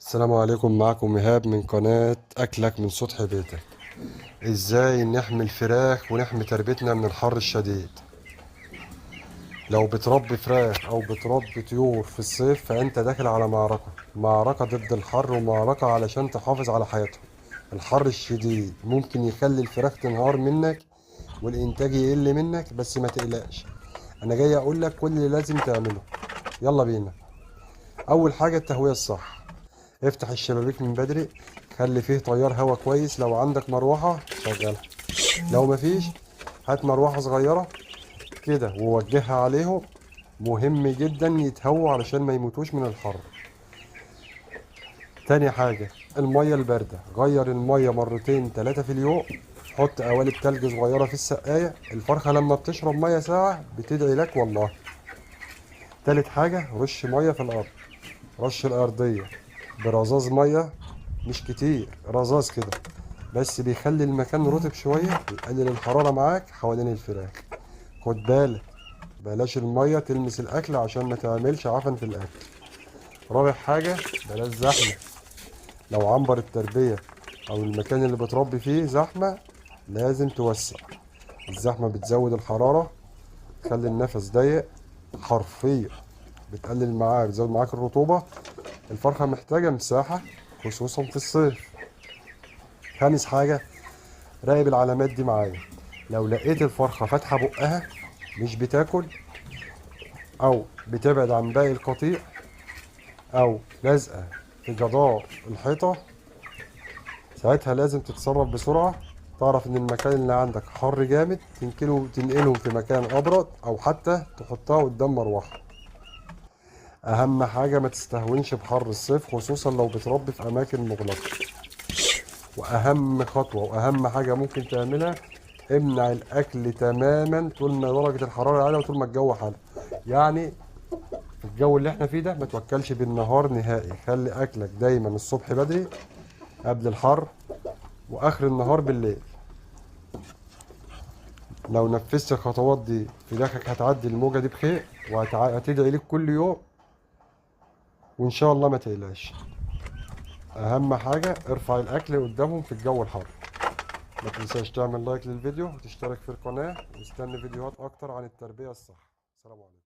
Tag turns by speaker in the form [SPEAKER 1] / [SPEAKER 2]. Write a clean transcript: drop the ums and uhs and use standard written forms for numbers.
[SPEAKER 1] السلام عليكم، معكم إيهاب من قناة أكلك من سطح بيتك. إزاي نحمي الفراخ ونحمي تربيتنا من الحر الشديد؟ لو بتربي فراخ أو بتربي طيور في الصيف فأنت داخل على معركة ضد الحر، ومعركة علشان تحافظ على حياتهم. الحر الشديد ممكن يخلي الفراخ تنهار منك والإنتاج يقل منك، بس ما تقلقش، أنا جاي أقول لك كل اللي لازم تعمله. يلا بينا. أول حاجة التهوية الصح. افتح الشبابيك من بدري، خلي فيه تيار هوا كويس. لو عندك مروحة شغلها، لو مفيش هات مروحة صغيرة كده ووجهها عليهم. مهم جدا يتهووا علشان ما يموتوش من الحر. تاني حاجة المية الباردة، غير المية مرتين تلاتة في اليوم. حط قوالب تلج صغيرة في السقاية، الفرخة لما بتشرب مية ساعة بتدعي لك والله. تالت حاجة رش مية في الأرض، رش الأرضية برذاذ مية، مش كتير، رذاذ كده بس، بيخلي المكان رطب شوية ويقلل الحرارة معاك حوالين الفراخ. خد بالك بلاش المية تلمس الأكل عشان ما تعملش عفن في الأكل. رابع حاجة بلاش زحمة. لو عنبر التربية أو المكان اللي بتربي فيه زحمة لازم توسع. الزحمة بتزود الحرارة، تخلي النفس ضيق حرفيا، بتقلل معاك، بتزود معاك الرطوبة. الفرخة محتاجة مساحة خصوصا في الصيف. خامس حاجة راقب العلامات دي معايا. لو لقيت الفرخة فاتحة بقها مش بتاكل، أو بتبعد عن باقي القطيع، أو لازقة في جدار الحيطة، ساعتها لازم تتصرف بسرعة. تعرف إن المكان اللي عندك حر جامد، تنقلهم في مكان أبرد، أو حتى تحطها قدام مروحة. أهم حاجة ما تستهونش بحر الصيف خصوصا لو بتربي في أماكن مغلقة. واهم خطوه واهم حاجه ممكن تعملها، امنع الاكل تماما طول ما درجه الحراره عاليه وطول ما الجو حر. يعني في الجو اللي احنا فيه ده ما توكلش بالنهار نهائي، خلي اكلك دايما الصبح بدري قبل الحر، واخر النهار بالليل. لو نفذت الخطوات دي فراخك هتعدي الموجه دي بخير، وهتدعي لك كل يوم، وان شاء الله ما تقلقش. اهم حاجه ارفع الاكل قدامهم في الجو الحر. ما تنساش تعمل لايك للفيديو وتشترك في القناة، واستنى فيديوهات اكتر عن التربية الصح. سلام عليكم.